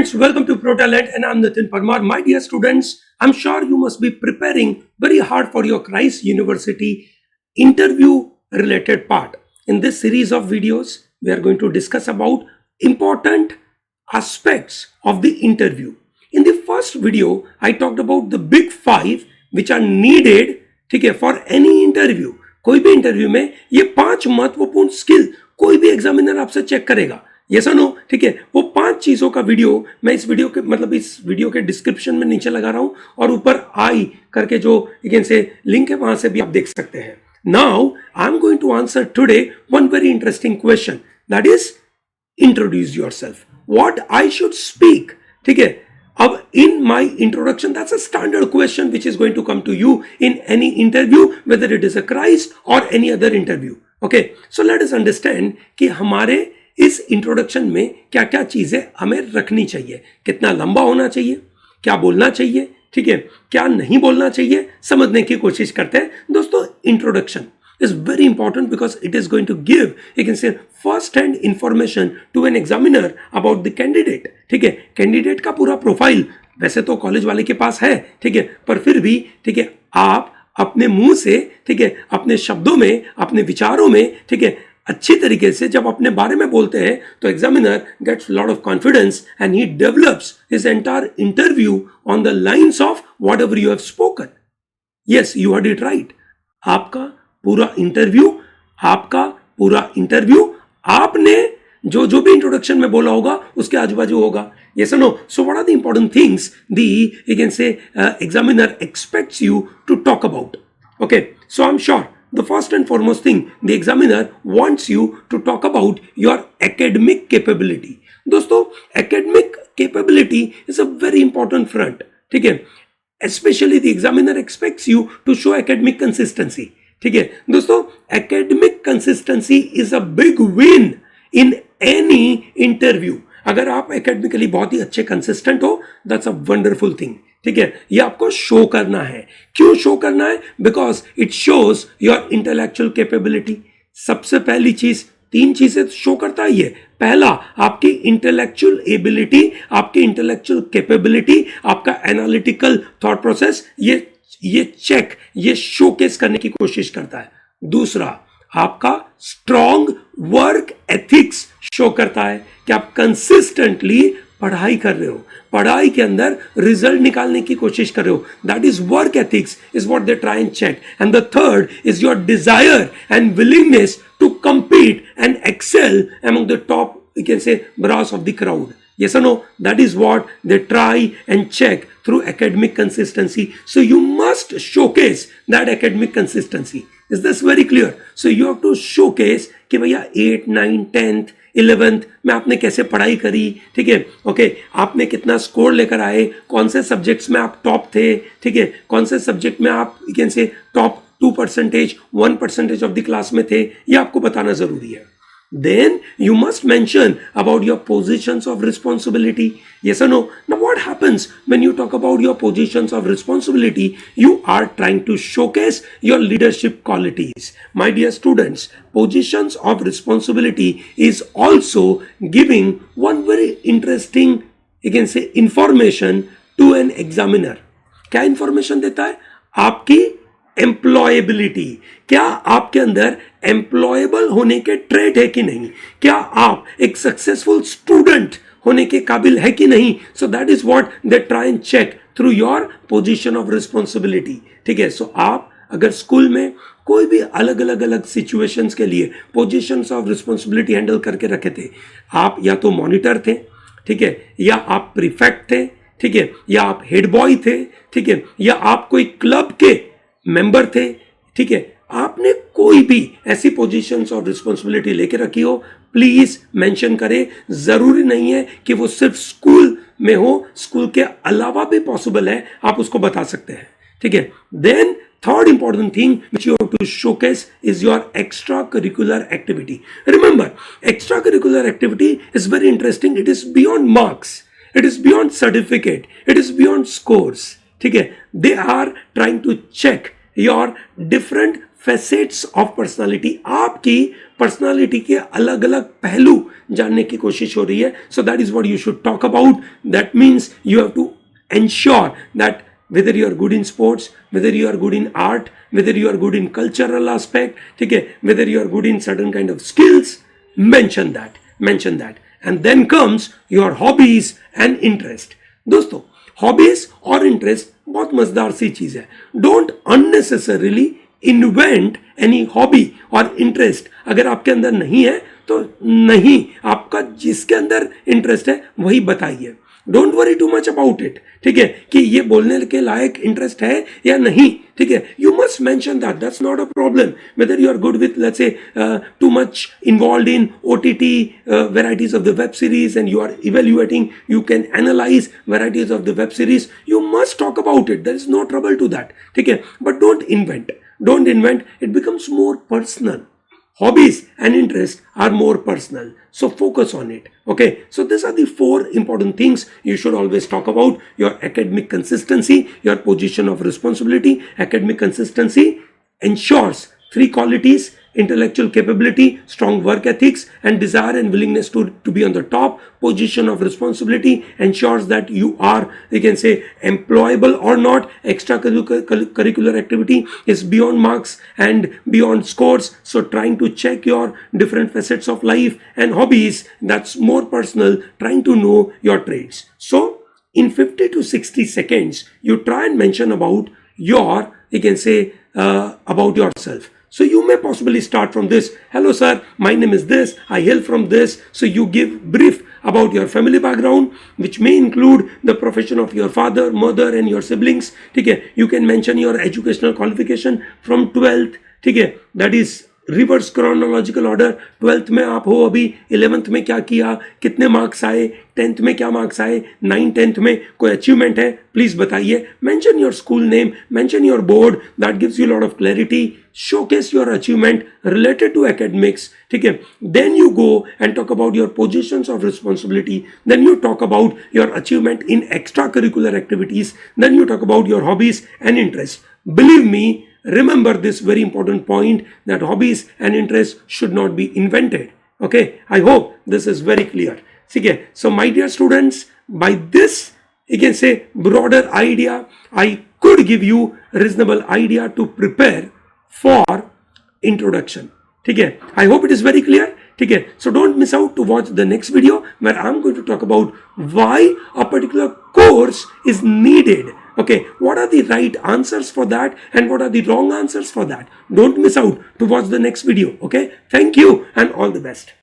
friends, welcome to ProTalent and I'm Nitin Parmar. My dear students, I'm sure you must be preparing very hard for your Christ University interview related part. In this series of videos, we are going to discuss about important aspects of the interview. In the first video, I talked about the big five which are needed for any interview. कोई भी interview में ये 5 महत्वपूर्ण skill कोई भी examiner आपसे check करेगा. Yes और नो, ठीक है. वो 5 चीजों का वीडियो मैं इस वीडियो के डिस्क्रिप्शन में नीचे लगा रहा हूं और ऊपर आई करके जो से लिंक है वहां से भी आप देख सकते हैं. Now I am going to answer today one very interesting question, that is introduce yourself, what I should speak. ठीक है. अब in my introduction, that's a standard question which is going to come to you in any interview, whether it is a Christ or any other interview. Okay, so let us understand कि हमारे इस introduction में क्या क्या चीजें हमें रखनी चाहिए. कितना लंबा होना चाहिए, क्या बोलना चाहिए, ठीक है, क्या नहीं बोलना चाहिए, समझने की कोशिश करते हैं. दोस्तों, introduction is very important because it is going to give, you can say, first hand information to an examiner about the candidate. ठीक है. कैंडिडेट का पूरा प्रोफाइल वैसे तो कॉलेज वाले के पास है, ठीक है, पर फिर भी ठीक है, आप अपने मुंह से, ठीक है, अपने शब्दों में, अपने विचारों में, ठीक है, अच्छी तरीके से जब अपने बारे में बोलते हैं तो examiner gets lot of confidence and he develops his entire interview on the lines of whatever you have spoken. Yes, you heard it right. आपका पूरा इंटरव्यू आपने जो भी इंट्रोडक्शन में बोला होगा उसके आजू बाजू होगा. Yes or no? So what are the important things examiner expects you to talk about? Okay, so I'm sure the first and foremost thing the examiner wants you to talk about your academic capability. दोस्तों, academic capability is a very important front. ठीक है. Especially the examiner expects you to show academic consistency. ठीक है. दोस्तों, academic consistency is a big win in any interview. अगर आप academically बहुत ही अच्छे कंसिस्टेंट हो, दैट्स अ वंडरफुल थिंग. ठीक है. ये आपको शो करना है. क्यों शो करना है? Because it shows your intellectual capability. सबसे पहली चीज, 3 चीजें शो करता है ये. पहला, आपकी इंटेलेक्चुअल एबिलिटी, आपकी इंटेलेक्चुअल कैपेबिलिटी, आपका एनालिटिकल थॉट प्रोसेस, ये शोकेस करने की कोशिश करता है. दूसरा, आपका स्ट्रॉन्ग वर्क एथिक्स शो करता है कि आप कंसिस्टेंटली पढ़ाई कर रहे हो, पढ़ाई के अंदर रिजल्ट निकालने की कोशिश कर रहे हो. That is work ethics is what they try and check. And the third is your desire and willingness to compete and excel among the top, you can say, brass of the crowd. Yes or no? That is what they try and check through academic consistency. So you must showcase that academic consistency. Is this very clear? So you have to showcase कि भैया 8, 9, 10th, 11th में आपने कैसे पढ़ाई करी. ठीक है. Okay, आपने कितना स्कोर लेकर आए, कौन से सब्जेक्ट्स में आप टॉप थे. ठीक है. कौन से सब्जेक्ट में आप, you can say, top 2%, 1% of the class में थे, ये आपको बताना जरूरी है. Then you must mention about your positions of responsibility. Yes or no? Now what happens when you talk about your positions of responsibility? You are trying to showcase your leadership qualities. My dear students, positions of responsibility is also giving one very interesting, you can say, information to an examiner. क्या information देता है? आपकी employability. क्या आपके अंदर employable होने के trade है कि नहीं, क्या आप एक सक्सेसफुल स्टूडेंट होने के काबिल है कि नहीं. So that is what they try and check through your position of responsibility. ठीक है. सो आप अगर स्कूल में कोई भी अलग अलग सिचुएशंस के लिए पोजीशंस ऑफ रिस्पॉन्सिबिलिटी हैंडल करके रखे थे, आप या तो मॉनिटर थे, ठीक है, या आप प्रीफेक्ट थे, ठीक है, या आप हेड बॉय थे, ठीक है, या आप कोई क्लब के मेंबर थे, ठीक है, आपने कोई भी ऐसी पोजीशंस और रिस्पॉन्सिबिलिटी लेके रखी हो, प्लीज मेंशन करें. जरूरी नहीं है कि वो सिर्फ स्कूल में हो, स्कूल के अलावा भी पॉसिबल है, आप उसको बता सकते हैं. ठीक है. Then third important thing which you have to showcase is your extracurricular activity. Remember, extracurricular activity is very interesting. It is beyond marks, it is beyond certificate, it is beyond scores. ठीक है. They are trying to check your different facets of personality. आपकी personality के अलग अलग पहलू जानने की कोशिश हो रही है. So that is what you should talk about. That means you have to ensure that whether you are good in sports, whether you are good in art, whether you are good in cultural aspect, ठीक है, whether you are good in certain kind of skills, mention that. And then comes your hobbies and interest. दोस्तों, hobbies और interest बहुत मजेदार सी चीज है. Don't unnecessarily invent any hobby और interest. अगर आपके अंदर नहीं है तो नहीं, आपका जिसके अंदर इंटरेस्ट है वही बताइए. Don't worry too much about it. ठीक है, कि ये बोलने के लायक इंटरेस्ट है या नहीं. ठीक है, you must mention that. That's not a problem. Whether you are good with, let's say, too much involve in OTT varieties of the web series and you are evaluating, you can analyze varieties of the web series, you must talk about it. There is no trouble to that. ठीक है, but don't invent. It becomes more personal. Hobbies and interests are more personal, so focus on it. Okay, so these are the 4 important things you should always talk about. Your academic consistency, your position of responsibility. Academic consistency ensures 3 qualities: intellectual capability, strong work ethics, and desire and willingness to be on the top. Position of responsibility ensures that you are, you can say, employable or not. Extracurricular activity is beyond marks and beyond scores, so trying to check your different facets of life. And hobbies, that's more personal, trying to know your traits. So in 50 to 60 seconds, you try and mention about your, you can say, about yourself. So you may possibly start from this. Hello sir, my name is this, I hail from this. So you give brief about your family background, which may include the profession of your father, mother and your siblings. ठीक है, you can mention your educational qualification from 12th. ठीक है, that is reverse chronological order. 12th में आप हो अभी, 11th में क्या किया, कितने मार्क्स आए, 10th में क्या मार्क्स आए, 9th 10th में कोई अचीवमेंट है, प्लीज बताइए. Mention your school name, mention your board. That gives you lot of clarity. Showcase your achievement related to academics. ठीक है, then you go and talk about your positions of responsibility. Then you talk about your achievement in extra curricular activities. Then you talk about your hobbies and interest. Believe me, remember this very important point, that hobbies and interests should not be invented. Okay, I hope this is very clear. Okay, so my dear students, by this, you can say, broader idea, I could give you a reasonable idea to prepare for introduction. Okay, I hope it is very clear. Okay, so don't miss out to watch the next video where I'm going to talk about why a particular course is needed. Okay, what are the right answers for that and what are the wrong answers for that? Don't miss out to watch the next video. Okay, thank you and all the best.